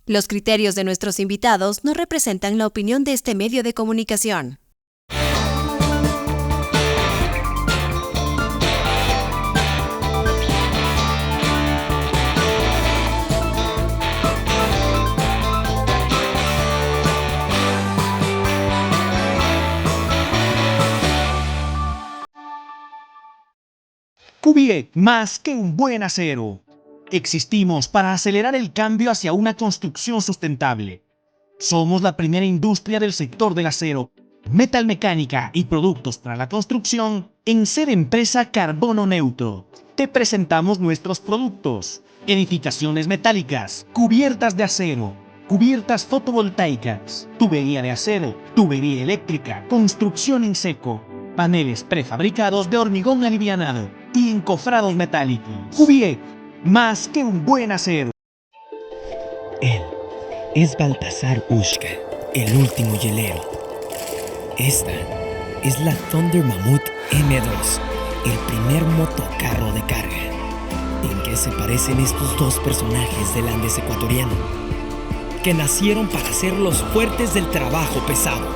Los criterios de nuestros invitados no representan la opinión de este medio de comunicación. Kubiek, más que un buen acero. Existimos para acelerar el cambio hacia una construcción sustentable. Somos la primera industria del sector del acero, metalmecánica y productos para la construcción en ser empresa carbono neutro. Te presentamos nuestros productos: edificaciones metálicas, cubiertas de acero, cubiertas fotovoltaicas, tubería de acero, tubería eléctrica, construcción en seco, paneles prefabricados de hormigón alivianado y encofrados metálicos. Kubiek, más que un buen acero. Él es Baltasar Ushka, el último hielero. Esta es la Thunder Mammoth M2, el primer motocarro de carga. ¿En qué se parecen estos dos personajes del Andes ecuatoriano? Que nacieron para ser los fuertes del trabajo pesado.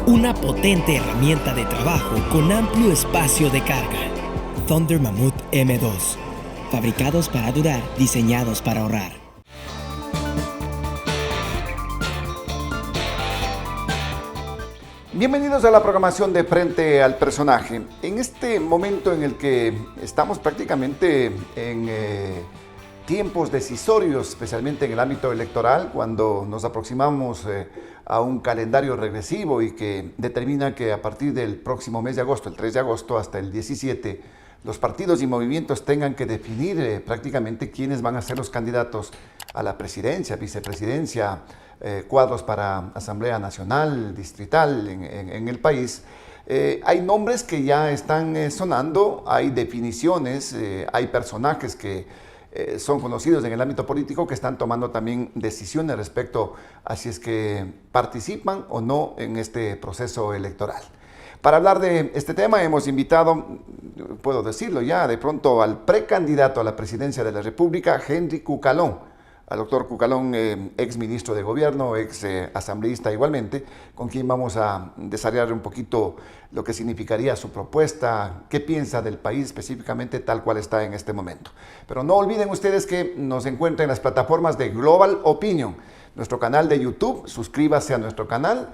Una potente herramienta de trabajo con amplio espacio de carga. Thunder Mammoth M2. Fabricados para durar, diseñados para ahorrar. Bienvenidos a la programación de Frente al Personaje. En este momento en el que estamos prácticamente en tiempos decisorios, especialmente en el ámbito electoral, cuando nos aproximamos a un calendario regresivo y que determina que a partir del próximo mes de agosto, el 3 de agosto hasta el 17, los partidos y movimientos tengan que definir prácticamente quiénes van a ser los candidatos a la presidencia, vicepresidencia, cuadros para Asamblea Nacional, distrital en el país. Hay nombres que ya están sonando, hay definiciones, hay personajes que son conocidos en el ámbito político que están tomando también decisiones respecto a si es que participan o no en este proceso electoral. Para hablar de este tema hemos invitado, puedo decirlo ya, de pronto al precandidato a la presidencia de la República, Henry Cucalón, al doctor Cucalón, ex ministro de Gobierno, ex asambleísta igualmente, con quien vamos a desarrollar un poquito lo que significaría su propuesta, qué piensa del país específicamente tal cual está en este momento. Pero no olviden ustedes que nos encuentran en las plataformas de Global Opinion, nuestro canal de YouTube. Suscríbase a nuestro canal.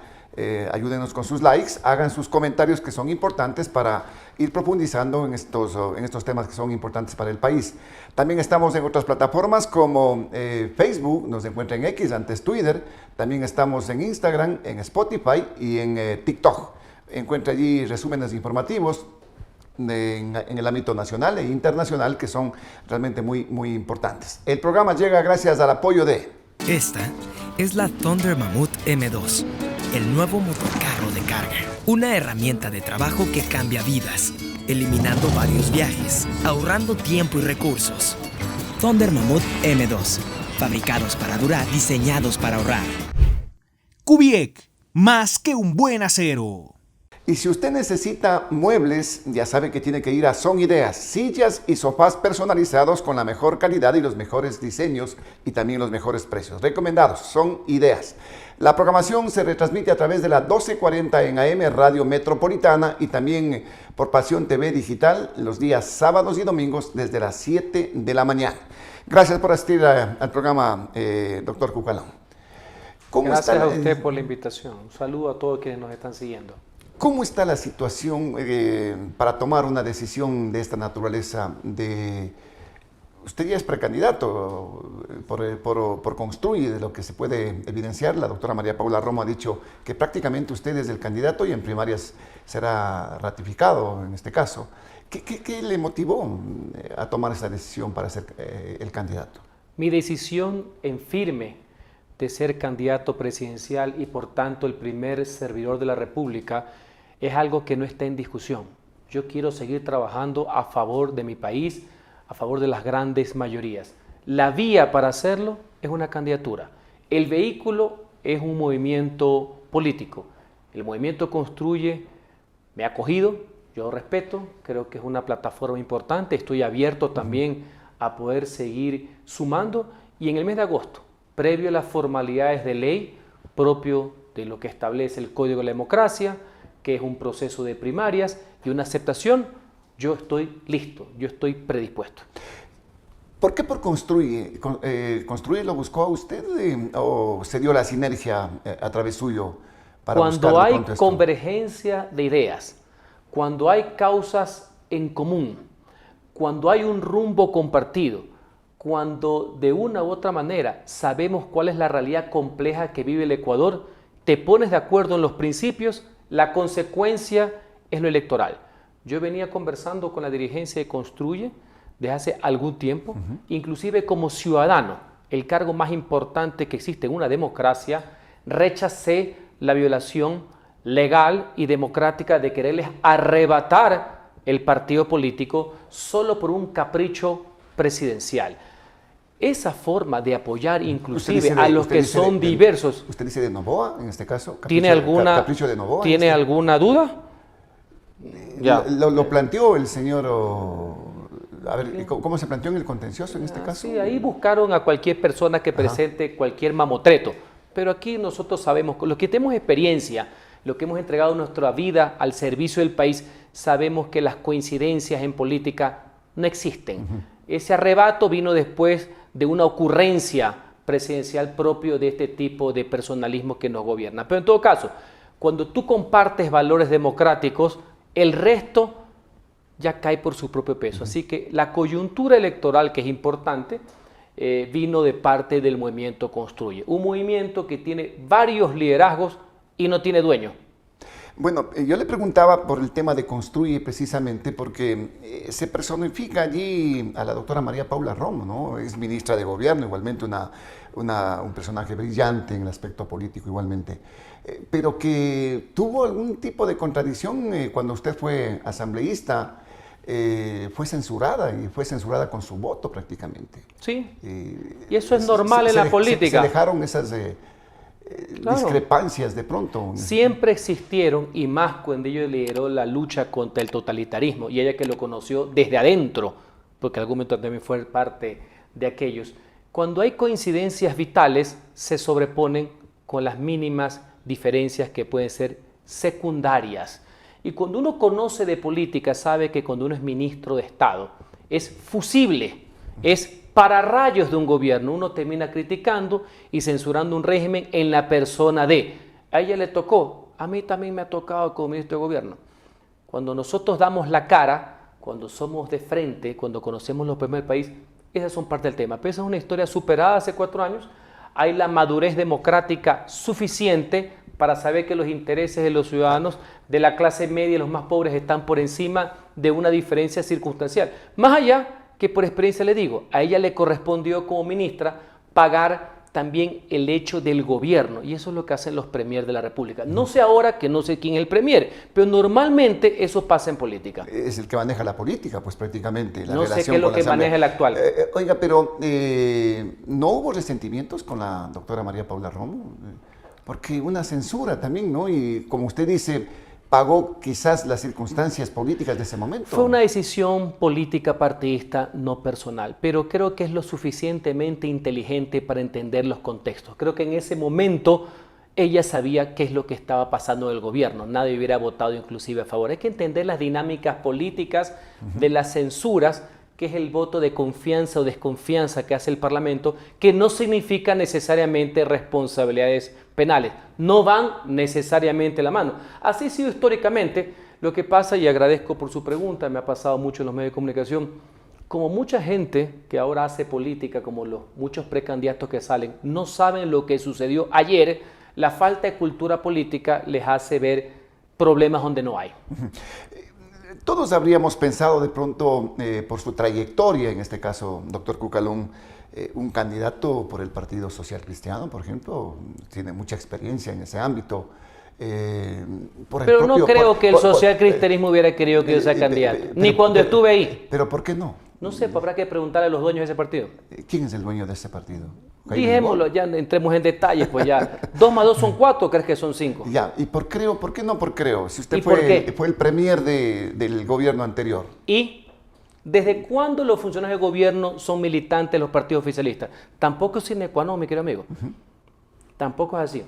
Ayúdenos con sus likes, hagan sus comentarios que son importantes para ir profundizando en estos temas que son importantes para el país. También estamos en otras plataformas como Facebook, nos encuentra en X, antes Twitter. También estamos en Instagram, en Spotify y en TikTok. Encuentra allí resúmenes informativos en el ámbito nacional e internacional que son realmente muy importantes. El programa llega gracias al apoyo de... Esta es la Thunder Mammoth M2, el nuevo motocarro de carga. Una herramienta de trabajo que cambia vidas, eliminando varios viajes, ahorrando tiempo y recursos. Thunder Mammoth M2, fabricados para durar, diseñados para ahorrar. Kubiek, más que un buen acero. Y si usted necesita muebles, ya sabe que tiene que ir a Son Ideas, sillas y sofás personalizados con la mejor calidad y los mejores diseños y también los mejores precios. Recomendados, Son Ideas. La programación se retransmite a través de la 1240 en AM Radio Metropolitana y también por Pasión TV Digital los días sábados y domingos desde las 7 de la mañana. Gracias por asistir al programa, doctor Cucalón. Gracias a usted por la invitación. Un saludo a todos quienes nos están siguiendo. ¿Cómo está la situación para tomar una decisión de esta naturaleza? Usted ya es precandidato por Construye, de lo que se puede evidenciar. La doctora María Paula Romo ha dicho que prácticamente usted es el candidato y en primarias será ratificado en este caso. ¿Qué le motivó a tomar esa decisión para ser el candidato? Mi decisión en firme de ser candidato presidencial y por tanto el primer servidor de la República es algo que no está en discusión. Yo quiero seguir trabajando a favor de mi país, a favor de las grandes mayorías. La vía para hacerlo es una candidatura. El vehículo es un movimiento político. El movimiento Construye me ha acogido, yo respeto, creo que es una plataforma importante, estoy abierto también a poder seguir sumando y en el mes de agosto previo a las formalidades de ley propio de lo que establece el Código de la Democracia, que es un proceso de primarias y una aceptación, yo estoy listo, yo estoy predispuesto. ¿Por qué por Construye? ¿Construye lo buscó a usted o se dio la sinergia a través suyo para Cuando hay contexto? convergencia de ideas, cuando hay causas en común, cuando hay un rumbo compartido, cuando de una u otra manera sabemos cuál es la realidad compleja que vive el Ecuador, te pones de acuerdo en los principios, la consecuencia es lo electoral. Yo venía conversando con la dirigencia de Construye desde hace algún tiempo, inclusive como ciudadano, el cargo más importante que existe en una democracia, rechacé la violación legal y democrática de quererles arrebatar el partido político solo por un capricho presidencial. Esa forma de apoyar inclusive a los que son diversos. ¿Usted dice de Noboa en este caso? ¿Tiene capricho de Noboa? ¿Tiene alguna duda? Ya. Lo planteó el señor... A ver, ¿cómo se planteó en el contencioso en este caso? Sí, ahí buscaron a cualquier persona que presente cualquier mamotreto. Pero aquí nosotros sabemos, los que tenemos experiencia, los que hemos entregado nuestra vida al servicio del país, sabemos que las coincidencias en política no existen. Ese arrebato vino después de una ocurrencia presidencial propio de este tipo de personalismo que nos gobierna. Pero en todo caso, cuando tú compartes valores democráticos, el resto ya cae por su propio peso. Así que la coyuntura electoral, que es importante, vino de parte del movimiento Construye. Un movimiento que tiene varios liderazgos y no tiene dueño. Bueno, yo le preguntaba por el tema de Construye precisamente porque se personifica allí a la doctora María Paula Romo, ¿no? Es ministra de Gobierno, igualmente un personaje brillante en el aspecto político igualmente, pero que tuvo algún tipo de contradicción cuando usted fue asambleísta. Fue censurada y fue censurada con su voto prácticamente. Sí, y eso es normal en la política. Se dejaron esas discrepancias de pronto. Siempre existieron, y más cuando ella lideró la lucha contra el totalitarismo, y ella que lo conoció desde adentro, porque en algún momento también fue parte de aquellos. Cuando hay coincidencias vitales, se sobreponen con las mínimas diferencias que pueden ser secundarias. Y cuando uno conoce de política, sabe que cuando uno es ministro de Estado, es fusible, es pararrayos de un gobierno. Uno termina criticando y censurando un régimen en la persona de. A ella le tocó, a mí también me ha tocado como ministro de Gobierno. Cuando nosotros damos la cara, cuando somos de frente, cuando conocemos los problemas del país, esas son parte del tema. Pero esa es una historia superada hace 4 años. Hay la madurez democrática suficiente para saber que los intereses de los ciudadanos de la clase media y los más pobres están por encima de una diferencia circunstancial. Más allá que por experiencia le digo, a ella le correspondió como ministra pagar también el hecho del gobierno, y eso es lo que hacen los premiers de la República. No sé ahora, que no sé quién es el premier, pero normalmente eso pasa en política. Es el que maneja la política, pues prácticamente. No sé qué es lo que maneja el actual. Oiga, pero ¿no hubo resentimientos con la doctora María Paula Romo? Porque una censura también, ¿no? Y como usted dice, pagó quizás las circunstancias políticas de ese momento. Fue una decisión política partidista, no personal, pero creo que es lo suficientemente inteligente para entender los contextos. Creo que en ese momento ella sabía qué es lo que estaba pasando en el gobierno. Nadie hubiera votado inclusive a favor. Hay que entender las dinámicas políticas de las censuras, que es el voto de confianza o desconfianza que hace el Parlamento, que no significa necesariamente responsabilidades penales. No van necesariamente la mano. Así ha sido históricamente. Lo que pasa, y agradezco por su pregunta, me ha pasado mucho en los medios de comunicación, como mucha gente que ahora hace política, como los muchos precandidatos que salen, no saben lo que sucedió ayer, la falta de cultura política les hace ver problemas donde no hay. Todos habríamos pensado de pronto, por su trayectoria, en este caso, doctor Cucalón, un candidato por el Partido Social Cristiano, por ejemplo, tiene mucha experiencia en ese ámbito. Pero no creo que el socialcristianismo hubiera querido que yo sea candidato, ni cuando estuve ahí. ¿Pero por qué no? No sé, habrá que preguntarle a los dueños de ese partido. ¿Quién es el dueño de ese partido? Dijémoslo, ya entremos en detalles, pues ya. 2 más 2 son 4, ¿crees que son 5? Ya, ¿y por qué no por creo? Si usted fue el premier del gobierno anterior. ¿Y? ¿Desde cuándo los funcionarios de gobierno son militantes de los partidos oficialistas? Tampoco es sine qua non, mi querido amigo. Tampoco es así.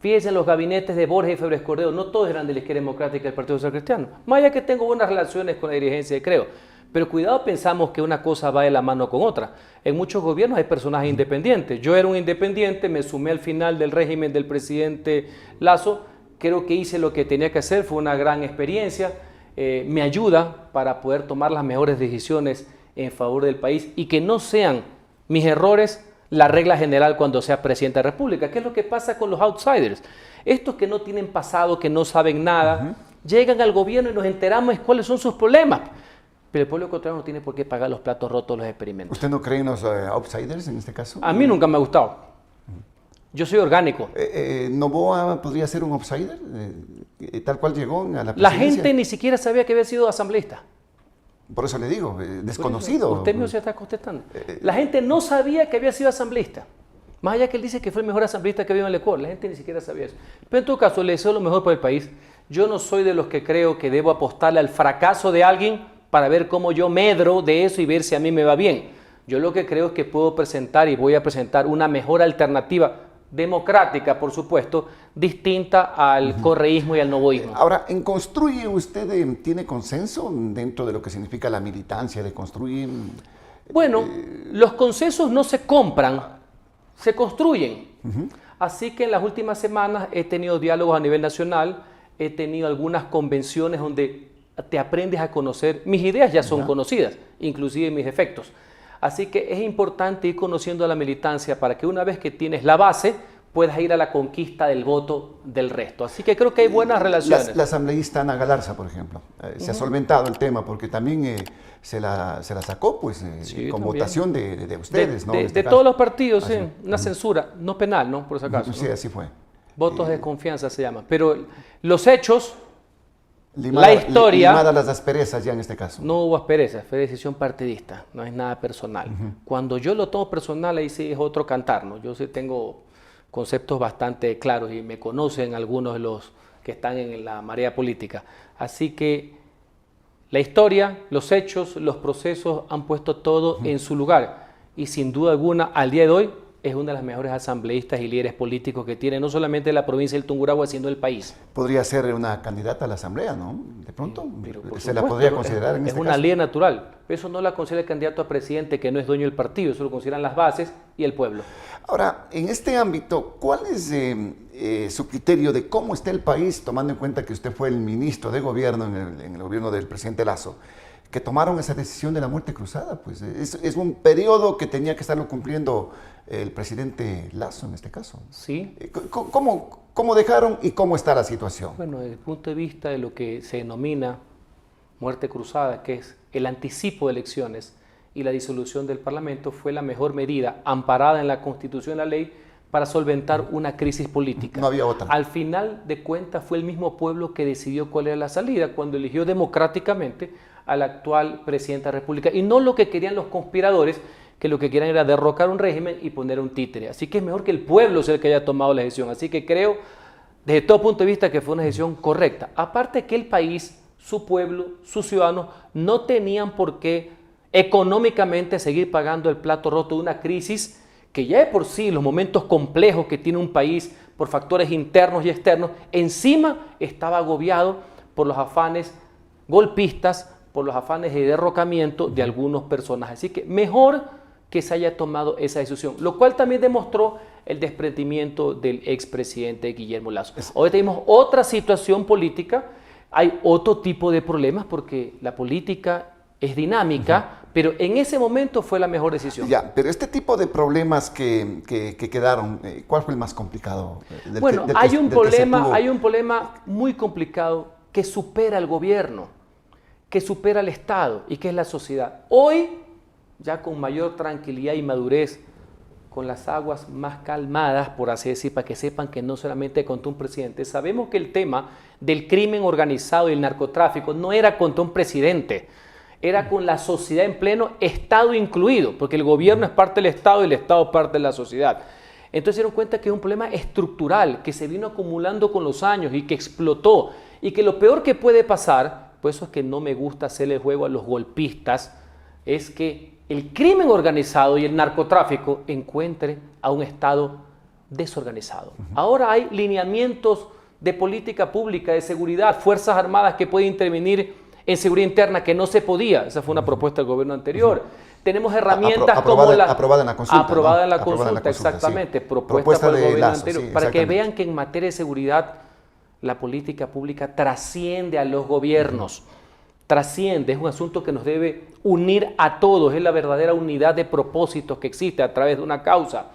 Fíjense en los gabinetes de Borges y Febres Cordero, no todos eran de la izquierda democrática del Partido Social Cristiano. Más allá que tengo buenas relaciones con la dirigencia, creo. Pero cuidado, pensamos que una cosa va de la mano con otra. En muchos gobiernos hay personajes independientes. Yo era un independiente, me sumé al final del régimen del presidente Lasso. Creo que hice lo que tenía que hacer, fue una gran experiencia. Me ayuda para poder tomar las mejores decisiones en favor del país y que no sean mis errores la regla general cuando sea presidente de la República. ¿Qué es lo que pasa con los outsiders? Estos que no tienen pasado, que no saben nada, llegan al gobierno y nos enteramos de cuáles son sus problemas. Pero el pueblo ecuatoriano no tiene por qué pagar los platos rotos los experimentos. ¿Usted no cree en los outsiders en este caso? A mí nunca me ha gustado. Yo soy orgánico. ¿Noboa podría ser un outsider? Tal cual llegó a la presidencia. La gente ni siquiera sabía que había sido asambleísta. Por eso le digo, desconocido. Usted mismo se está contestando. La gente no sabía que había sido asambleísta. Más allá que él dice que fue el mejor asambleísta que había en el Ecuador, la gente ni siquiera sabía eso. Pero en todo caso, le deseo lo mejor para el país. Yo no soy de los que creo que debo apostarle al fracaso de alguien para ver cómo yo medro de eso y ver si a mí me va bien. Yo lo que creo es que puedo presentar y voy a presentar una mejor alternativa democrática, por supuesto, distinta al correísmo y al novoísmo. Ahora, ¿en Construye usted tiene consenso dentro de lo que significa la militancia de Construye? Bueno, los consensos no se compran, se construyen. Así que en las últimas semanas he tenido diálogos a nivel nacional, he tenido algunas convenciones donde te aprendes a conocer. Mis ideas ya son conocidas, inclusive mis defectos. Así que es importante ir conociendo a la militancia para que una vez que tienes la base, puedas ir a la conquista del voto del resto. Así que creo que hay buenas relaciones. La asambleísta Ana Galarza, por ejemplo, se ha solventado el tema porque también se la sacó pues, Sí, con también. votación de ustedes, ¿no? En este De caso. todos los partidos, sí, una censura, no penal, ¿no? Por si acaso. Sí, ¿no? así fue. Votos de confianza se llama. Pero los hechos, Limada, la historia... Limadas las asperezas ya en este caso. No hubo aspereza, fue decisión partidista, no es nada personal. Cuando yo lo tomo personal, ahí sí es otro cantar, ¿no? Yo sí tengo conceptos bastante claros y me conocen algunos de los que están en la marea política. Así que la historia, los hechos, los procesos han puesto todo en su lugar y sin duda alguna, al día de hoy, es una de las mejores asambleístas y líderes políticos que tiene no solamente la provincia del Tungurahua, sino el país. Podría ser una candidata a la asamblea, ¿no? De pronto, Pero, por se la supuesto, podría considerar en es este una caso. líder natural. Eso no la considera el candidato a presidente que no es dueño del partido, eso lo consideran las bases y el pueblo. Ahora, en este ámbito, ¿cuál es su criterio de cómo está el país, tomando en cuenta que usted fue el ministro de gobierno en el gobierno del presidente Lasso, que tomaron esa decisión de la muerte cruzada? Pues es un periodo que tenía que estarlo cumpliendo el presidente Lasso en este caso. Sí. ¿Cómo dejaron y cómo está la situación? Bueno, desde el punto de vista de lo que se denomina muerte cruzada, que es el anticipo de elecciones y la disolución del Parlamento, fue la mejor medida amparada en la Constitución y la ley para solventar una crisis política. No había otra. Al final de cuentas fue el mismo pueblo que decidió cuál era la salida cuando eligió democráticamente al actual presidente de la República y no lo que querían los conspiradores, que lo que querían era derrocar un régimen y poner un títere. Así que es mejor que el pueblo sea el que haya tomado la decisión. Así que creo, desde todo punto de vista, que fue una decisión correcta. Aparte que el país, su pueblo, sus ciudadanos, no tenían por qué económicamente seguir pagando el plato roto de una crisis que ya de por sí, los momentos complejos que tiene un país por factores internos y externos, encima estaba agobiado por los afanes golpistas, por los afanes de derrocamiento de algunos personajes. Así que mejor que se haya tomado esa decisión, lo cual también demostró el desprendimiento del expresidente Guillermo Lasso. Hoy tenemos otra situación política, hay otro tipo de problemas porque la política es dinámica, pero en ese momento fue la mejor decisión. Ya, pero este tipo de problemas que quedaron, ¿cuál fue el más complicado? Bueno, hay un problema muy complicado que supera al gobierno, que supera al Estado y que es la sociedad. Hoy, ya con mayor tranquilidad y madurez, con las aguas más calmadas, por así decir, para que sepan que no solamente contra un presidente, sabemos que el tema del crimen organizado y el narcotráfico no era contra un presidente, era con la sociedad en pleno, Estado incluido, porque el gobierno es parte del Estado y el Estado es parte de la sociedad. Entonces se dieron cuenta que es un problema estructural, que se vino acumulando con los años y que explotó, y que lo peor que puede pasar, por eso es que no me gusta hacerle juego a los golpistas, es que el crimen organizado y el narcotráfico encuentre a un Estado desorganizado. Ahora hay lineamientos de política pública, de seguridad, fuerzas armadas que pueden intervenir en seguridad interna que no se podía. Esa fue una propuesta del gobierno anterior. Tenemos herramientas como la... Aprobada en la consulta. Aprobada ¿no? en la consulta, exactamente. Sí. Propuesta por el gobierno Lazo, anterior. sí, para que vean que en materia de seguridad la política pública trasciende a los gobiernos. Trasciende, es un asunto que nos debe unir a todos. Es la verdadera unidad de propósitos que existe a través de una causa.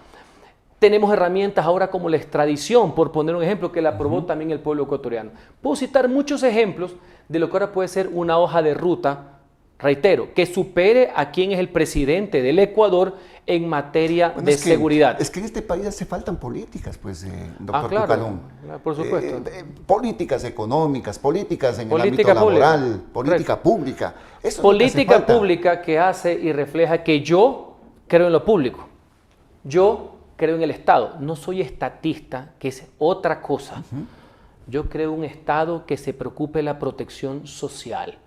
Tenemos herramientas ahora como la extradición, por poner un ejemplo que la aprobó también el pueblo ecuatoriano. Puedo citar muchos ejemplos de lo que ahora puede ser una hoja de ruta, reitero, que supere a quien es el presidente del Ecuador en materia de seguridad. Es que en este país hace faltan políticas, pues, doctor claro, Cucalón. por supuesto. Políticas económicas, políticas en el ámbito laboral, política pública. Eso política es lo que hace falta. Pública que hace y refleja que yo creo en lo público. Yo creo en el Estado. No soy estatista, que es otra cosa. Yo creo en un Estado que se preocupe de la protección social.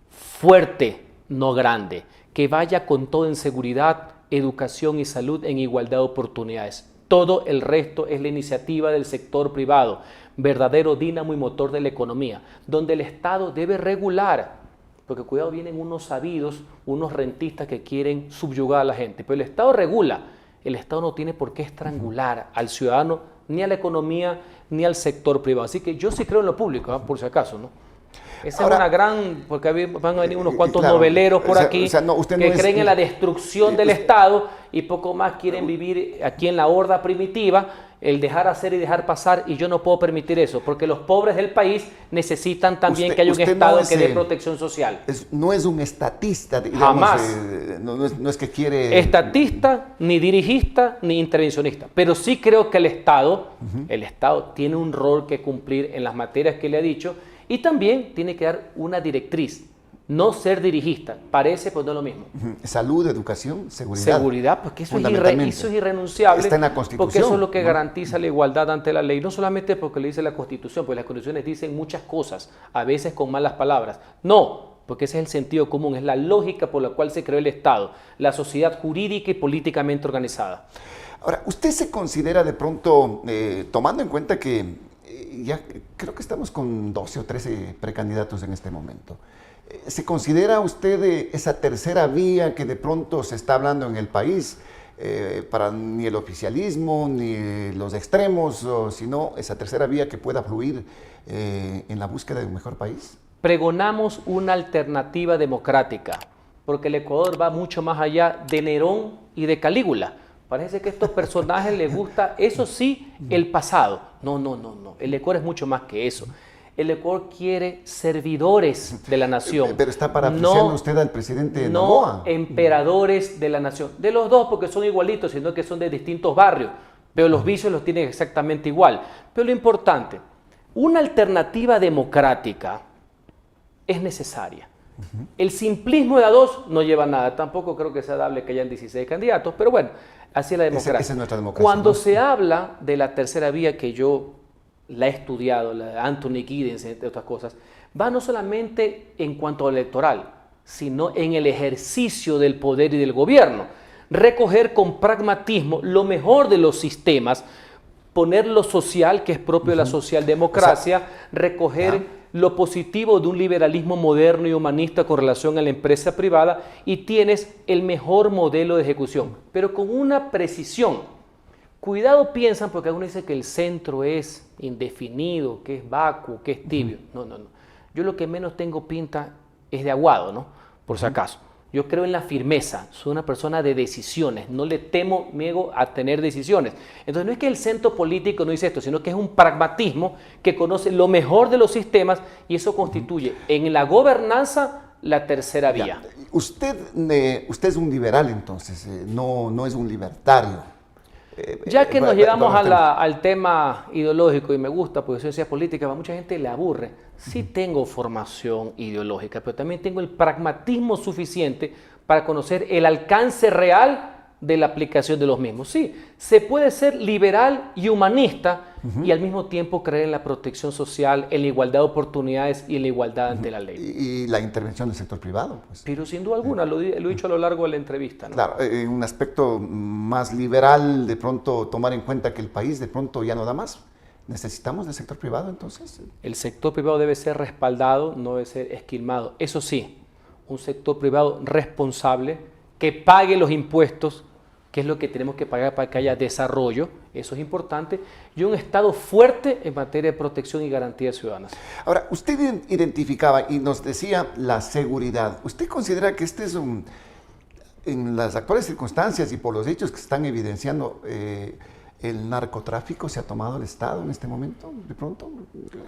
Fuerte, no grande. Que vaya con todo en seguridad, educación y salud en igualdad de oportunidades. Todo el resto es la iniciativa del sector privado, verdadero dínamo y motor de la economía, donde el Estado debe regular, porque cuidado, vienen unos sabidos, unos rentistas que quieren subyugar a la gente, pero el Estado regula. El Estado no tiene por qué estrangular al ciudadano, ni a la economía, ni al sector privado. Así que yo sí creo en lo público, ¿eh? Por si acaso, ¿no? Esa es una gran, porque van a venir unos cuantos noveleros por aquí que creen en la destrucción del Estado y poco más quieren vivir aquí en la horda primitiva, el dejar hacer y dejar pasar, y yo no puedo permitir eso, porque los pobres del país necesitan también que haya un Estado que dé protección social. No es un estatista, digamos. Jamás. No es que quiere... Estatista, ni dirigista, ni intervencionista. Pero sí creo que el Estado tiene un rol que cumplir en las materias que le ha dicho, y también tiene que dar una directriz. No ser dirigista, parece pues no es lo mismo. Salud, educación, seguridad. Seguridad, porque eso es irrenunciable. Está en la Constitución. Porque eso es lo que garantiza la igualdad ante la ley. No solamente porque le dice la Constitución, porque las Constituciones dicen muchas cosas, a veces con malas palabras. No, porque ese es el sentido común, es la lógica por la cual se creó el Estado, la sociedad jurídica y políticamente organizada. Ahora, ¿usted se considera de pronto, tomando en cuenta que ya creo que estamos con 12 o 13 precandidatos en este momento, ¿se considera usted esa tercera vía que de pronto se está hablando en el país para ni el oficialismo ni los extremos, sino esa tercera vía que pueda fluir en la búsqueda de un mejor país? Pregonamos una alternativa democrática, porque el Ecuador va mucho más allá de Nerón y de Calígula. Parece que a estos personajes les gusta, eso sí, el pasado. No. El Ecuador es mucho más que eso. El Ecuador quiere servidores de la nación. Pero está parafraseando usted al presidente Noboa. No emperadores de la nación. De los dos, porque son igualitos, sino que son de distintos barrios. Pero los vicios los tienen exactamente igual. Pero lo importante, una alternativa democrática es necesaria. El simplismo de a dos no lleva a nada. Tampoco creo que sea dable que hayan 16 candidatos, pero bueno, así es la democracia. Esa es nuestra democracia. Cuando se habla de la tercera vía, que yo la he estudiado, la de Anthony Giddens, entre otras cosas, va no solamente en cuanto al electoral, sino en el ejercicio del poder y del gobierno. Recoger con pragmatismo lo mejor de los sistemas, poner lo social, que es propio de la socialdemocracia, recoger lo positivo de un liberalismo moderno y humanista con relación a la empresa privada, y tienes el mejor modelo de ejecución, pero con una precisión. Cuidado piensan, porque algunos dicen que el centro es indefinido, que es vacuo, que es tibio. No. Yo lo que menos tengo pinta es de aguado, ¿no? Por si acaso. Yo creo en la firmeza, soy una persona de decisiones, no le temo miedo a tener decisiones. Entonces no es que el centro político no dice esto, sino que es un pragmatismo que conoce lo mejor de los sistemas, y eso constituye en la gobernanza la tercera vía. Usted es un liberal, entonces, no es un libertario. Ya que nos llegamos al tema ideológico, y me gusta porque soy ciencia política, a mucha gente le aburre. Sí tengo formación ideológica, pero también tengo el pragmatismo suficiente para conocer el alcance real de la aplicación de los mismos. Sí, se puede ser liberal y humanista y al mismo tiempo creer en la protección social, en la igualdad de oportunidades y en la igualdad ante la ley. Y la intervención del sector privado. Pues. Pero sin duda alguna, lo he dicho a lo largo de la entrevista, ¿no? Claro, en un aspecto más liberal, de pronto tomar en cuenta que el país de pronto ya no da más. ¿Necesitamos del sector privado entonces? El sector privado debe ser respaldado, no debe ser esquilmado. Eso sí, un sector privado responsable, que pague los impuestos, que es lo que tenemos que pagar para que haya desarrollo, eso es importante, y un Estado fuerte en materia de protección y garantía ciudadanas. Ahora, usted identificaba y nos decía la seguridad. ¿Usted considera que este es en las actuales circunstancias y por los hechos que se están evidenciando, el narcotráfico se ha tomado el Estado en este momento, de pronto?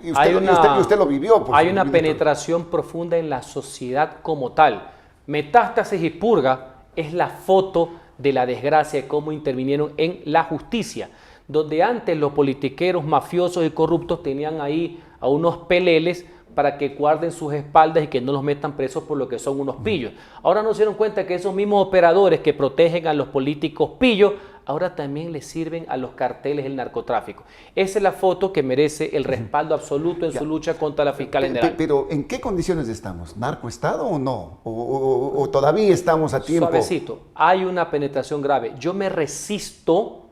Y usted lo vivió. Hay una penetración profunda en la sociedad como tal. Metástasis y Purga es la foto de la desgracia de cómo intervinieron en la justicia, donde antes los politiqueros mafiosos y corruptos tenían ahí a unos peleles para que guarden sus espaldas y que no los metan presos por lo que son unos pillos. Ahora nos dieron cuenta que esos mismos operadores que protegen a los políticos pillos, ahora también les sirven a los carteles del narcotráfico. Esa es la foto que merece el respaldo absoluto en su lucha contra la fiscal general. Pero ¿en qué condiciones estamos? ¿Narcoestado o no? ¿O todavía estamos a tiempo? Suavecito, hay una penetración grave. Yo me resisto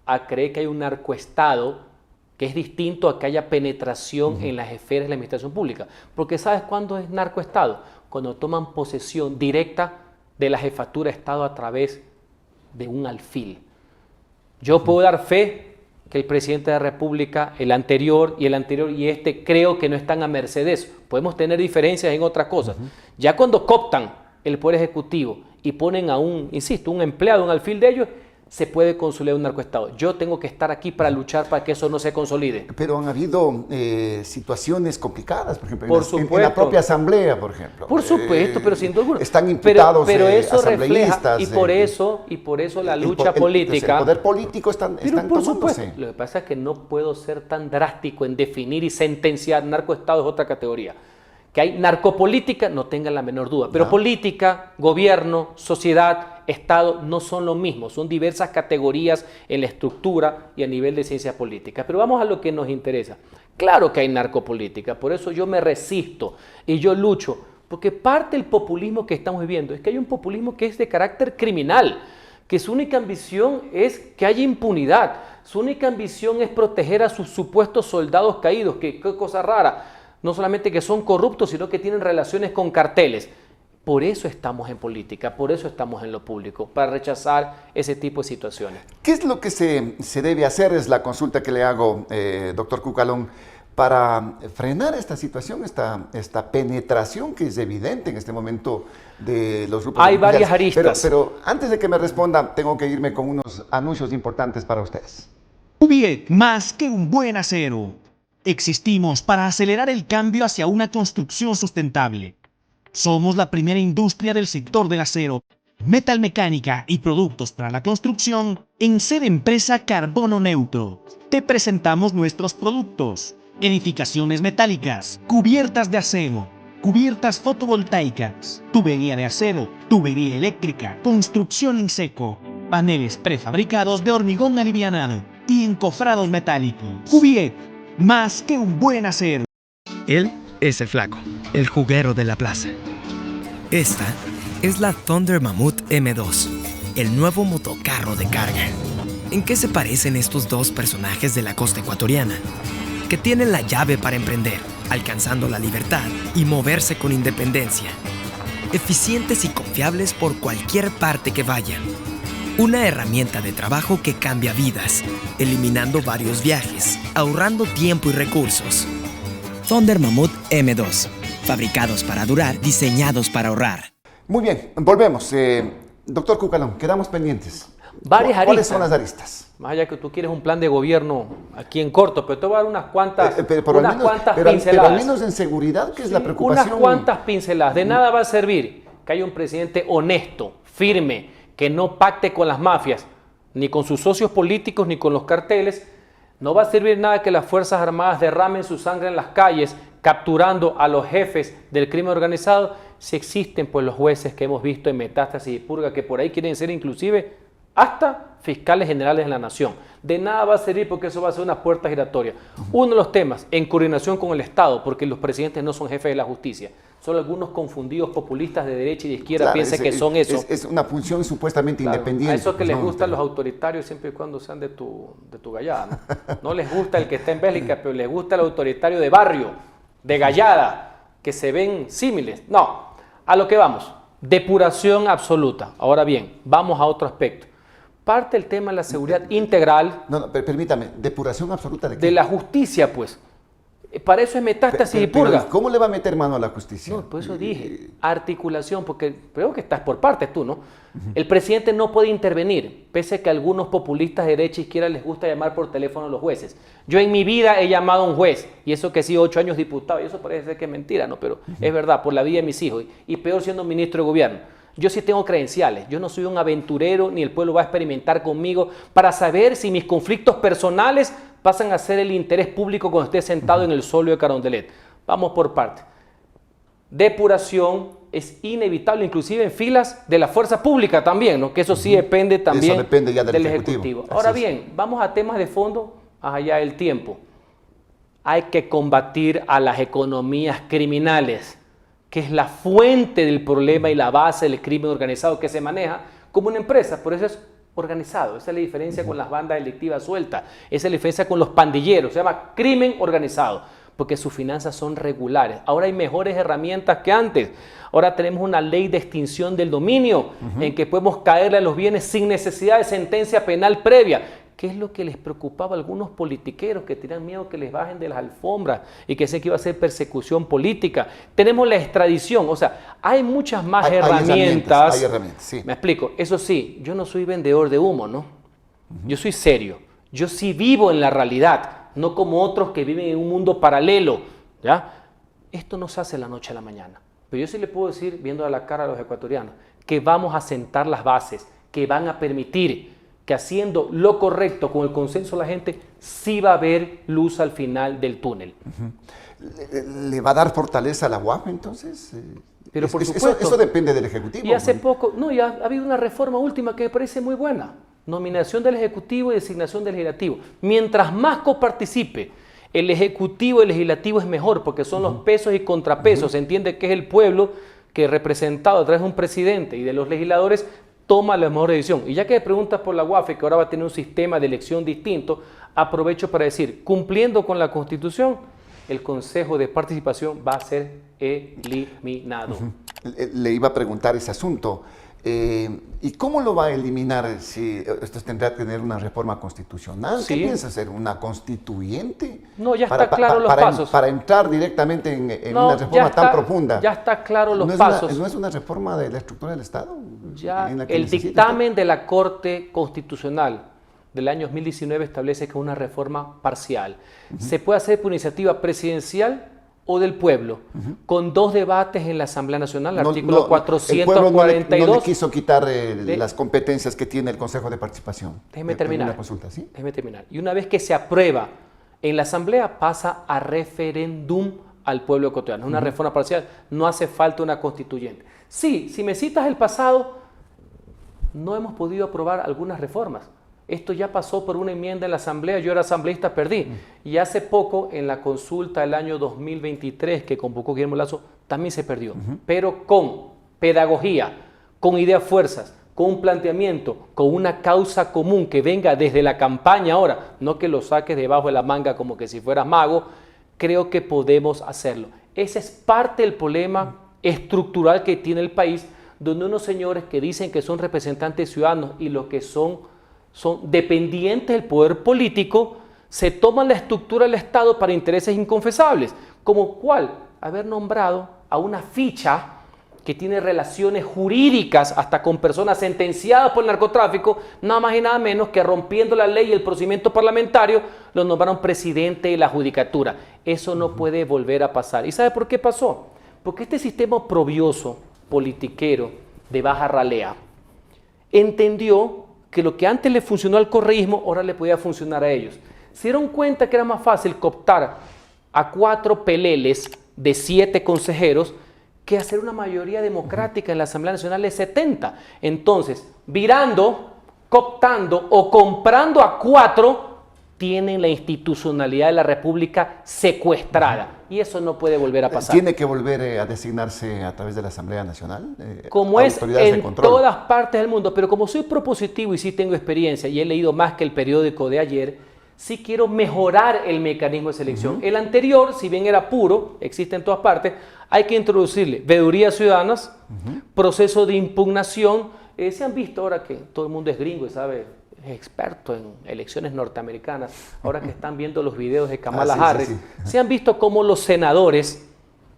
a creer que hay un narcoestado que es distinto a que haya penetración en las esferas de la administración pública. Porque ¿sabes cuándo es narcoestado? Cuando toman posesión directa de la jefatura de Estado a través de un alfil. Yo puedo dar fe que el presidente de la República, el anterior y este, creo que no están a merced de eso. Podemos tener diferencias en otras cosas. Ya cuando cooptan el Poder Ejecutivo y ponen a un empleado, un alfil de ellos, se puede consolidar un narcoestado. Yo tengo que estar aquí para luchar para que eso no se consolide. Pero han habido situaciones complicadas, por ejemplo, en la propia Asamblea, por ejemplo. Por supuesto, pero sin duda alguna. Están imputados pero eso asambleístas. Refleja, y por eso la lucha política. El poder político están tomándose. Lo que pasa es que no puedo ser tan drástico en definir y sentenciar. Narcoestado es otra categoría. Que hay narcopolítica, no tengan la menor duda. Pero política, gobierno, sociedad, Estado no son lo mismo. Son diversas categorías en la estructura y a nivel de ciencias políticas. Pero vamos a lo que nos interesa. Claro que hay narcopolítica, por eso yo me resisto y yo lucho. Porque parte del populismo que estamos viviendo es que hay un populismo que es de carácter criminal, que su única ambición es que haya impunidad. Su única ambición es proteger a sus supuestos soldados caídos, que qué cosa rara. No solamente que son corruptos, sino que tienen relaciones con carteles. Por eso estamos en política, por eso estamos en lo público, para rechazar ese tipo de situaciones. ¿Qué es lo que se debe hacer? Es la consulta que le hago, doctor Cucalón, para frenar esta situación, esta penetración que es evidente en este momento de los grupos. Hay varias aristas. Pero antes de que me responda, tengo que irme con unos anuncios importantes para ustedes. Cubiet, más que un buen acero. Existimos para acelerar el cambio hacia una construcción sustentable. Somos la primera industria del sector del acero, metalmecánica y productos para la construcción en ser empresa carbono neutro. Te presentamos nuestros productos: edificaciones metálicas, cubiertas de acero, cubiertas fotovoltaicas, tubería de acero, tubería eléctrica, construcción en seco, paneles prefabricados de hormigón alivianado y encofrados metálicos. Cubiet, más que un buen acero. Él es el flaco, el juguero de la plaza. Esta es la Thunder Mammoth M2, el nuevo motocarro de carga. ¿En qué se parecen estos dos personajes de la costa ecuatoriana? Que tienen la llave para emprender, alcanzando la libertad y moverse con independencia. Eficientes y confiables por cualquier parte que vayan. Una herramienta de trabajo que cambia vidas, eliminando varios viajes, ahorrando tiempo y recursos. Thunder Mammoth M2, fabricados para durar, diseñados para ahorrar. Muy bien, volvemos. Doctor Cucalón, quedamos pendientes. Varias aristas. ¿Cuáles son las aristas? Más allá que tú quieres un plan de gobierno aquí en corto, pero te voy a dar unas cuantas, pinceladas. Pero al menos en seguridad, que es la preocupación. Unas cuantas pinceladas. De nada va a servir que haya un presidente honesto, firme, que no pacte con las mafias, ni con sus socios políticos, ni con los carteles. No va a servir nada que las Fuerzas Armadas derramen su sangre en las calles, capturando a los jefes del crimen organizado, si existen pues los jueces que hemos visto en Metástasis y Purga, que por ahí quieren ser inclusive hasta fiscales generales de la nación. De nada va a servir porque eso va a ser una puerta giratoria. Uno de los temas, en coordinación con el Estado, porque los presidentes no son jefes de la justicia, son algunos confundidos populistas de derecha y de izquierda, Claro, piensan que son eso. Es una función supuestamente Claro, independiente. a eso que pues, les ¿no? gustan los autoritarios siempre y cuando sean de tu gallada. No les gusta el que está en Bélgica, pero les gusta el autoritario de barrio, de gallada, que se ven símiles. No, a lo que vamos. Depuración absoluta. Ahora bien, vamos a otro aspecto. Parte del tema de la seguridad integral. No, pero permítame, ¿depuración absoluta de qué? De la justicia, pues. Para eso es metástasis y Pero, purga. ¿cómo le va a meter mano a la justicia? No, por eso dije, articulación, porque creo que estás por partes tú, ¿no? El presidente no puede intervenir, pese a que a algunos populistas de derecha e izquierda les gusta llamar por teléfono a los jueces. Yo en mi vida he llamado a un juez, y eso que he sido 8 años diputado, y eso parece ser que es mentira, ¿no? Pero es verdad, por la vida de mis hijos, y peor siendo ministro de gobierno. Yo sí tengo credenciales, yo no soy un aventurero, ni el pueblo va a experimentar conmigo para saber si mis conflictos personales pasan a ser el interés público cuando esté sentado en el solio de Carondelet. Vamos por partes. Depuración es inevitable, inclusive en filas de la fuerza pública también, ¿no? Que eso sí depende también Eso depende ya del Ejecutivo. Ahora Así es. bien, vamos a temas de fondo, más allá del tiempo. Hay que combatir a las economías criminales, que es la fuente del problema y la base del crimen organizado que se maneja como una empresa, por eso es organizado. Esa es la diferencia con las bandas delictivas sueltas, esa es la diferencia con los pandilleros, se llama crimen organizado, porque sus finanzas son regulares. Ahora hay mejores herramientas que antes. Ahora tenemos una ley de extinción del dominio en que podemos caerle a los bienes sin necesidad de sentencia penal previa. ¿Qué es lo que les preocupaba a algunos politiqueros que tenían miedo que les bajen de las alfombras y que sé que iba a ser persecución política? Tenemos la extradición, o sea, hay muchas más herramientas. Hay herramientas, sí. Me explico, eso sí, yo no soy vendedor de humo, ¿no? Yo soy serio, yo sí vivo en la realidad, no como otros que viven en un mundo paralelo, ¿ya? Esto no se hace de la noche a la mañana, pero yo sí le puedo decir, viendo a la cara a los ecuatorianos, que vamos a sentar las bases, que van a permitir que haciendo lo correcto con el consenso de la gente, sí va a haber luz al final del túnel. ¿Le va a dar fortaleza a la UAF entonces? Pero por supuesto. Eso depende del Ejecutivo. Y hace poco, no, ya ha habido una reforma última que me parece muy buena. Nominación del Ejecutivo y designación del Legislativo. Mientras más coparticipe el Ejecutivo y el Legislativo es mejor, porque son los pesos y contrapesos. Se entiende que es el pueblo que representado a través de un presidente y de los legisladores toma la mejor decisión. Y ya que me preguntas por la UAF, que ahora va a tener un sistema de elección distinto, aprovecho para decir, cumpliendo con la Constitución, el Consejo de Participación va a ser eliminado. Le iba a preguntar ese asunto. ¿Y cómo lo va a eliminar si esto tendrá que tener una reforma constitucional? Sí. ¿Qué piensa hacer? ¿Una constituyente? No, ya está claro los pasos. Para entrar directamente en No, una reforma tan profunda. Ya está claro los ¿No es pasos. ¿No es una reforma de la estructura del Estado? Ya en la que el necesita dictamen de la Corte Constitucional del año 2019 establece que es una reforma parcial. Se puede hacer por iniciativa presidencial o del pueblo, con 2 debates en la Asamblea Nacional, artículo 442. El pueblo no le quiso quitar las competencias que tiene el Consejo de Participación. Déjeme terminar. Una consulta, ¿sí? Déjeme terminar. Y una vez que se aprueba en la Asamblea, pasa a referéndum al pueblo ecuatoriano. Es una reforma parcial, no hace falta una constituyente. Sí, si me citas el pasado, no hemos podido aprobar algunas reformas. Esto ya pasó por una enmienda en la Asamblea, yo era asambleísta, perdí. Y hace poco, en la consulta del año 2023 que convocó Guillermo Lasso, también se perdió. Pero con pedagogía, con ideas fuerzas, con un planteamiento, con una causa común que venga desde la campaña ahora, no que lo saques debajo de la manga como que si fueras mago, creo que podemos hacerlo. Ese es parte del problema estructural que tiene el país, donde unos señores que dicen que son representantes ciudadanos y los que son dependientes del poder político, se toman la estructura del Estado para intereses inconfesables, como cuál, haber nombrado a una ficha que tiene relaciones jurídicas hasta con personas sentenciadas por el narcotráfico, nada más y nada menos que rompiendo la ley y el procedimiento parlamentario, lo nombraron presidente de la judicatura. Eso no puede volver a pasar. ¿Y sabe por qué pasó? Porque este sistema oprobioso, politiquero, de baja ralea, entendió que lo que antes le funcionó al correísmo, ahora le podía funcionar a ellos. Se dieron cuenta que era más fácil cooptar a 4 peleles de 7 consejeros que hacer una mayoría democrática en la Asamblea Nacional de 70. Entonces, virando cooptando o comprando a 4, tienen la institucionalidad de la República secuestrada. Y eso no puede volver a pasar. ¿Tiene que volver a designarse a través de la Asamblea Nacional? Como es Autoridades de en control. todas partes del mundo, pero como soy propositivo y sí tengo experiencia y he leído más que el periódico de ayer, sí quiero mejorar el mecanismo de selección. El anterior, si bien era puro, existe en todas partes, hay que introducirle veedurías ciudadanas, proceso de impugnación. Se han visto ahora que todo el mundo es gringo y sabe, es experto en elecciones norteamericanas, ahora que están viendo los videos de Kamala Harris, se han visto cómo los senadores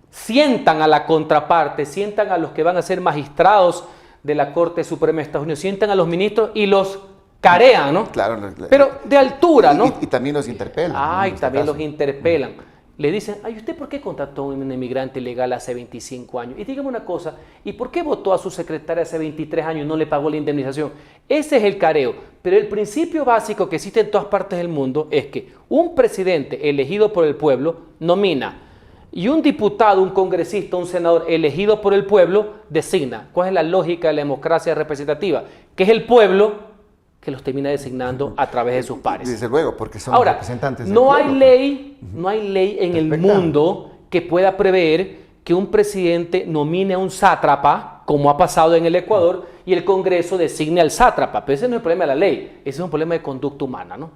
sientan a la contraparte, sientan a los que van a ser magistrados de la Corte Suprema de Estados Unidos, sientan a los ministros y los carean, ¿no? Claro. Pero de altura, ¿no? Y también los interpelan. Ay, ¿no? también los interpelan. Le dicen, ay, ¿usted por qué contrató a un inmigrante ilegal hace 25 años? Y dígame una cosa, ¿y por qué votó a su secretaria hace 23 años y no le pagó la indemnización? Ese es el careo. Pero el principio básico que existe en todas partes del mundo es que un presidente elegido por el pueblo nomina y un diputado, un congresista, un senador elegido por el pueblo designa. ¿Cuál es la lógica de la democracia representativa? Que es el pueblo que los termina designando a través de sus pares. Desde luego, porque son Ahora, representantes del no hay pueblo. no hay ley en el Perfecta. mundo que pueda prever que un presidente nomine a un sátrapa, como ha pasado en el Ecuador, y el Congreso designe al sátrapa. Pero ese no es el problema de la ley, ese es un problema de conducta humana, ¿no?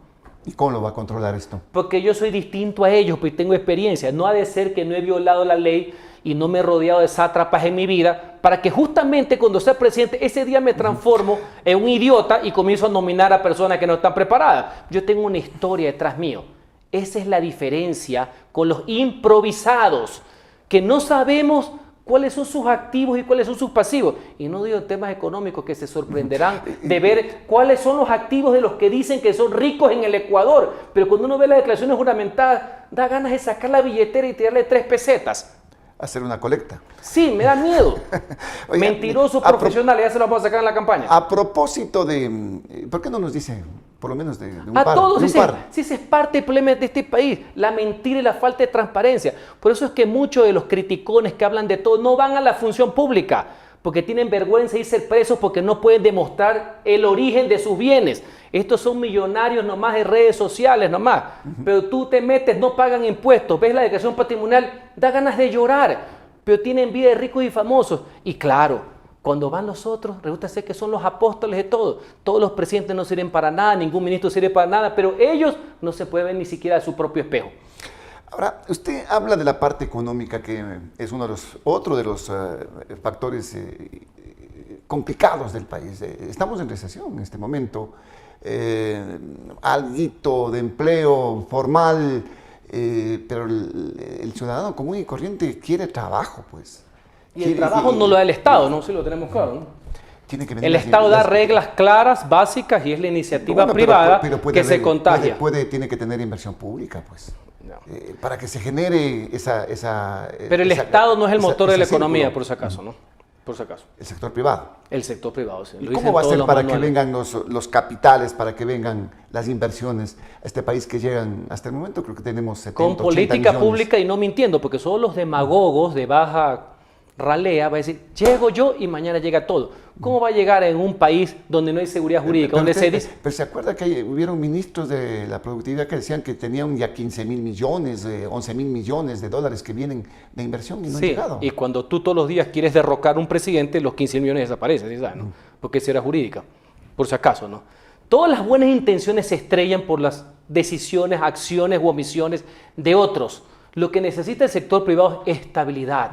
¿Y cómo lo va a controlar esto? Porque yo soy distinto a ellos, porque tengo experiencia. No ha de ser que no he violado la ley y no me he rodeado de sátrapas en mi vida, para que justamente cuando sea presidente, ese día me transformo en un idiota y comienzo a nominar a personas que no están preparadas. Yo tengo una historia detrás mío. Esa es la diferencia con los improvisados, que no sabemos cuáles son sus activos y cuáles son sus pasivos. Y no digo temas económicos, que se sorprenderán de ver cuáles son los activos de los que dicen que son ricos en el Ecuador. Pero cuando uno ve las declaraciones juramentadas, da ganas de sacar la billetera y tirarle 3 pesetas. Hacer una colecta. Sí, me da miedo. Oiga, Mentirosos profesionales, ya se los vamos a sacar en la campaña. A propósito de... ¿Por qué no nos dice, por lo menos, de un A par? todos, de un par? si ese es parte del problema de este país, la mentira y la falta de transparencia. Por eso es que muchos de los criticones que hablan de todo no van a la función pública, porque tienen vergüenza de irse presos porque no pueden demostrar el origen de sus bienes. Estos son millonarios nomás de redes sociales nomás. Pero tú te metes, no pagan impuestos, ves la declaración patrimonial, da ganas de llorar. Pero tienen vida de ricos y famosos. Y claro, cuando van los otros, resulta ser que son los apóstoles de todo. Todos los presidentes no sirven para nada, ningún ministro sirve para nada, pero ellos no se pueden ver ni siquiera a su propio espejo. Ahora, usted habla de la parte económica, que es otro de los factores complicados del país. Estamos en recesión en este momento. Alguito de empleo formal, pero el ciudadano común y corriente quiere trabajo, pues. Y el trabajo no lo da el Estado, ¿no? Sí lo tenemos claro, ¿no? Tiene que venir El Estado da reglas claras, básicas, y es la iniciativa privada que se contagia. Tiene que tener inversión pública, pues. No. Para que se genere esa... Pero el Estado no es el motor de la economía, por si acaso, ¿no? Por si acaso. El sector privado. El sector privado, sí. ¿Y cómo va a ser para que vengan los capitales, para que vengan las inversiones a este país que llegan hasta el momento? Creo que tenemos 70, con 80 política millones. pública y no mintiendo, porque solo los demagogos de baja ralea va a decir, llego yo y mañana llega todo. ¿Cómo va a llegar en un país donde no hay seguridad jurídica? Donde se dice... Pero se acuerda que hubieron ministros de la productividad que decían que tenían ya 15 mil millones, 11 mil millones de dólares que vienen de inversión y no han llegado. Y cuando tú todos los días quieres derrocar a un presidente, los 15 millones desaparecen, ¿sí sabes, no? Porque si era jurídica, por si acaso, ¿no? Todas las buenas intenciones se estrellan por las decisiones, acciones u omisiones de otros. Lo que necesita el sector privado es estabilidad,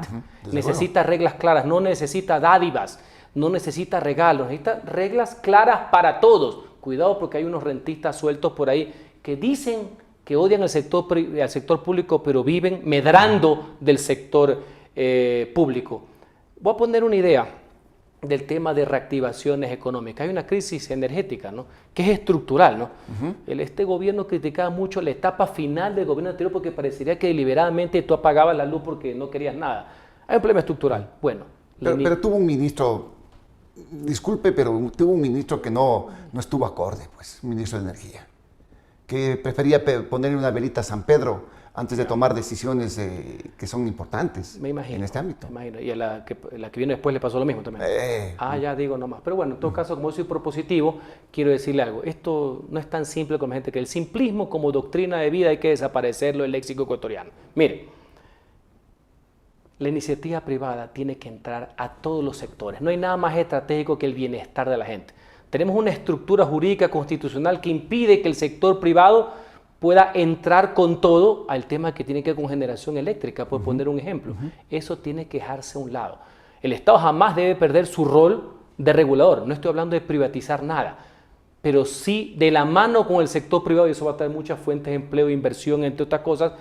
necesita reglas claras, no necesita dádivas, no necesita regalos, necesita reglas claras para todos. Cuidado porque hay unos rentistas sueltos por ahí que dicen que odian al sector público, pero viven medrando del sector público. Voy a poner una idea del tema de reactivaciones económicas. Hay una crisis energética, ¿no? Que es estructural, ¿no? Este gobierno criticaba mucho la etapa final del gobierno anterior porque parecería que deliberadamente tú apagabas la luz porque no querías nada. Hay un problema estructural. Bueno. Pero tuvo un ministro, disculpe, pero tuvo un ministro que no estuvo acorde, pues, un ministro de Energía, que prefería ponerle una velita a San Pedro antes de tomar decisiones que son importantes Me imagino, en este ámbito. me imagino. Y a la que viene después le pasó lo mismo también. Ya digo nomás. Pero bueno, en todo caso, como yo soy propositivo, quiero decirle algo. Esto no es tan simple como la gente que el simplismo como doctrina de vida hay que desaparecerlo del léxico ecuatoriano. Mire, la iniciativa privada tiene que entrar a todos los sectores. No hay nada más estratégico que el bienestar de la gente. Tenemos una estructura jurídica constitucional que impide que el sector privado pueda entrar con todo al tema que tiene que ver con generación eléctrica, por poner un ejemplo. Eso tiene que dejarse a un lado. El Estado jamás debe perder su rol de regulador. No estoy hablando de privatizar nada, pero sí de la mano con el sector privado, y eso va a traer muchas fuentes de empleo e inversión, entre otras cosas,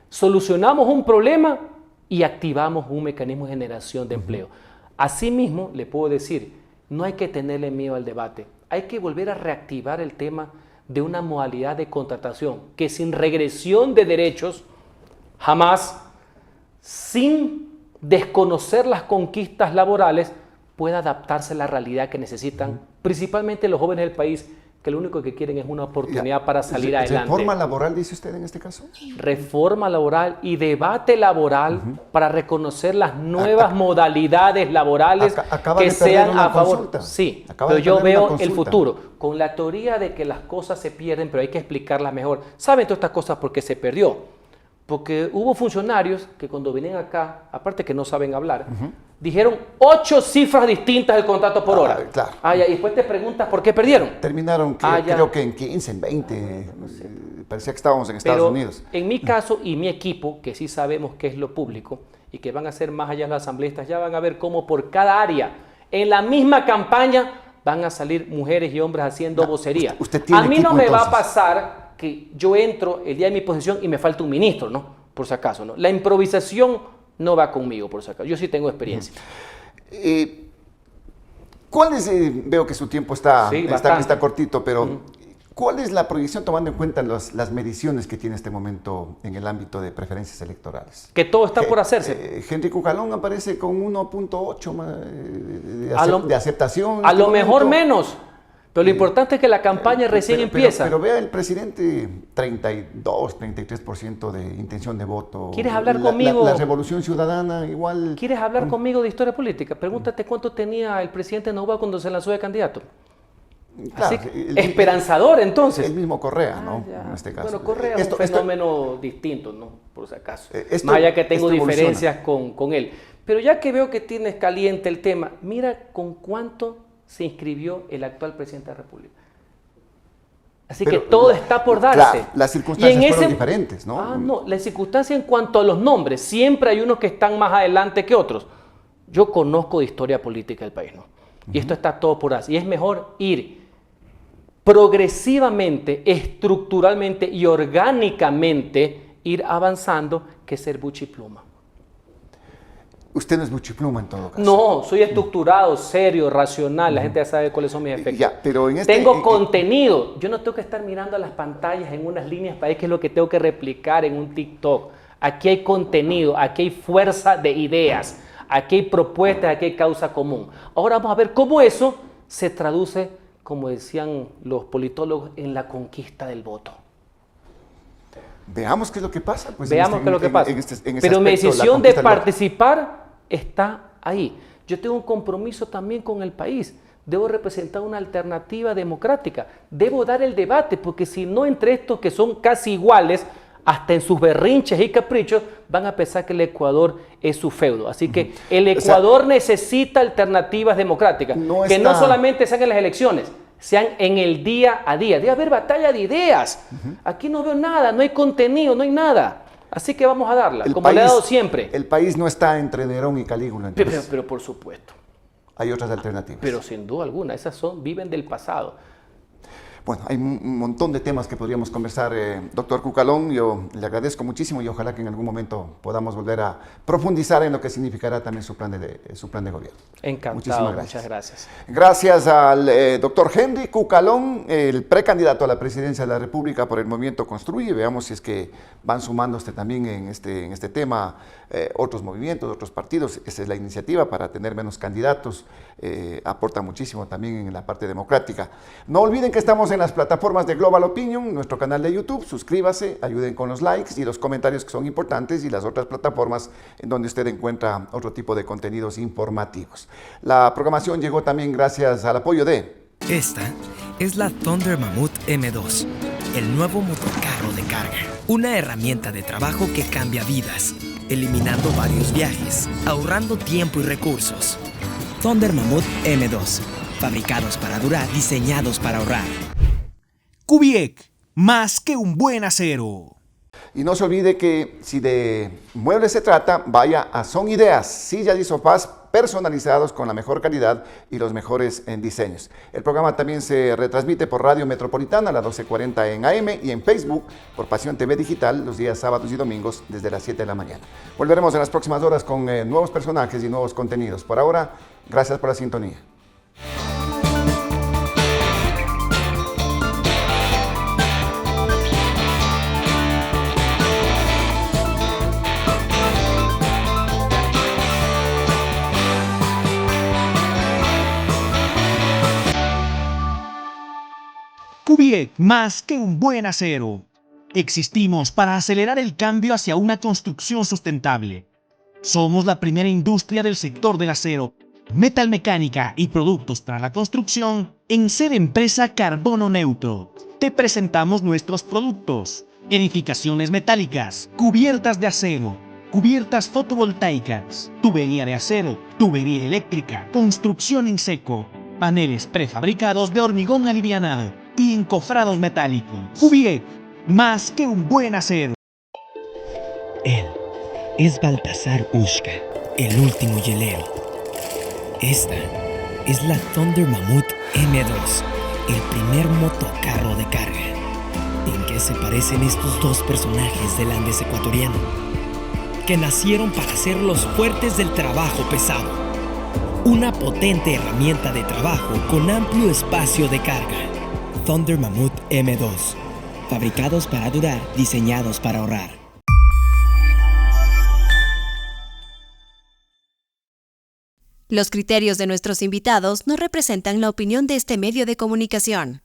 solucionamos un problema y activamos un mecanismo de generación de empleo. Asimismo, le puedo decir, no hay que tenerle miedo al debate. Hay que volver a reactivar el tema de una modalidad de contratación que sin regresión de derechos, jamás, sin desconocer las conquistas laborales, pueda adaptarse a la realidad que necesitan, principalmente los jóvenes del país, que lo único que quieren es una oportunidad para salir adelante. ¿Reforma laboral, dice usted en este caso? Reforma laboral y debate laboral para reconocer las nuevas modalidades laborales que sean a favor. Sí, pero yo veo el futuro, con la teoría de que las cosas se pierden, pero hay que explicarlas mejor. ¿Saben todas estas cosas por qué se perdió? Porque hubo funcionarios que cuando vienen acá, aparte que no saben hablar, dijeron 8 cifras distintas del contrato por hora. Claro. Y después te preguntas por qué perdieron. Terminaron, creo que en 15, en 20. No sé. Parecía que estábamos en Estados Unidos. En mi caso y mi equipo, que sí sabemos qué es lo público y que van a ser más allá los asambleístas, ya van a ver cómo por cada área, en la misma campaña, van a salir mujeres y hombres haciendo vocería. A mí no me va a pasar que yo entro el día de mi posición y me falta un ministro, ¿no? Por si acaso, ¿no? La improvisación no va conmigo, por si acaso. Yo sí tengo experiencia. ¿Cuál es, veo que su tiempo está cortito, pero ¿cuál es la proyección tomando en cuenta las mediciones que tiene este momento en el ámbito de preferencias electorales? Que todo está por hacerse. Henry Cucalón aparece con 1.8 de aceptación. A lo mejor menos. Pero lo importante es que la campaña recién empieza. Pero vea el presidente, 32, 33% de intención de voto. ¿Quieres hablar conmigo? La Revolución Ciudadana igual. ¿Quieres hablar conmigo de historia política? Pregúntate cuánto tenía el presidente Noboa cuando se lanzó de candidato. Claro, esperanzador entonces. El mismo Correa, ¿no? En este caso. Bueno, Correa es un fenómeno distinto, ¿no? Por si acaso. Más allá que tengo diferencias con él. Pero ya que veo que tienes caliente el tema, mira con cuánto se inscribió el actual presidente de la República. Así que todo está por darse. Las circunstancias fueron diferentes, ¿no? No, las circunstancias en cuanto a los nombres, siempre hay unos que están más adelante que otros. Yo conozco de historia política del país, ¿no? Y esto está todo por darse. Y es mejor ir progresivamente, estructuralmente y orgánicamente, ir avanzando que ser buchipluma. Usted no es buchipluma en todo caso. No, soy estructurado, serio, racional. La gente ya sabe cuáles son mis efectos. Pero tengo contenido. Yo no tengo que estar mirando a las pantallas en unas líneas para ver qué es lo que tengo que replicar en un TikTok. Aquí hay contenido, aquí hay fuerza de ideas, aquí hay propuestas, aquí hay causa común. Ahora vamos a ver cómo eso se traduce, como decían los politólogos, en la conquista del voto. Veamos qué es lo que pasa. Pues veamos qué es lo que pasa. Pero mi decisión de participar está ahí. Yo tengo un compromiso también con el país. Debo representar una alternativa democrática. Debo dar el debate, porque si no, entre estos que son casi iguales, hasta en sus berrinches y caprichos, van a pensar que el Ecuador es su feudo. Así que el Ecuador necesita alternativas democráticas, que no solamente sean en las elecciones, sean en el día a día. Debe haber batalla de ideas. Aquí no veo nada, no hay contenido, no hay nada. Así que vamos a darla, como le he dado siempre. El país no está entre Nerón y Calígula. Pero por supuesto. Hay otras alternativas. Pero sin duda alguna, esas viven del pasado. Bueno, hay un montón de temas que podríamos conversar, doctor Cucalón. Yo le agradezco muchísimo y ojalá que en algún momento podamos volver a profundizar en lo que significará también su plan de gobierno. Encantado, muchísimas gracias. Muchas gracias. Gracias al doctor Henry Cucalón, el precandidato a la presidencia de la República por el Movimiento Construye. Veamos si es que van sumándose también en este tema otros movimientos, otros partidos. Esa es la iniciativa para tener menos candidatos. Aporta muchísimo también en la parte democrática. No olviden que estamos en las plataformas de Global Opinion, nuestro canal de YouTube. Suscríbase, ayuden con los likes y los comentarios que son importantes, y las otras plataformas en donde usted encuentra otro tipo de contenidos informativos. La programación llegó también gracias al apoyo de... Esta es la Thunder Mammoth M2, el nuevo motocarro de carga. Una herramienta de trabajo que cambia vidas, eliminando varios viajes, ahorrando tiempo y recursos. Thunder Mammoth M2, fabricados para durar, diseñados para ahorrar. Kubiec, más que un buen acero. Y no se olvide que si de muebles se trata, vaya a Son Ideas, sillas y sofás personalizados con la mejor calidad y los mejores diseños. El programa también se retransmite por Radio Metropolitana a las 12:40 en AM y en Facebook por Pasión TV Digital los días sábados y domingos desde las 7 de la mañana. Volveremos en las próximas horas con nuevos personajes y nuevos contenidos. Por ahora, gracias por la sintonía. Kubiec, más que un buen acero. Existimos para acelerar el cambio hacia una construcción sustentable. Somos la primera industria del sector del acero, metalmecánica y productos para la construcción en ser empresa carbono neutro. Te presentamos nuestros productos: edificaciones metálicas, cubiertas de acero, cubiertas fotovoltaicas, tubería de acero, tubería eléctrica, construcción en seco, paneles prefabricados de hormigón alivianado y encofrados metálicos. Kubiec, más que un buen acero. Él es Baltasar Ushka, el último hielero. Esta es la Thunder Mammoth M2, el primer motocarro de carga. ¿En qué se parecen estos dos personajes del Andes ecuatoriano? Que nacieron para ser los fuertes del trabajo pesado. Una potente herramienta de trabajo con amplio espacio de carga. Thunder Mammoth M2, fabricados para durar, diseñados para ahorrar. Los criterios de nuestros invitados no representan la opinión de este medio de comunicación.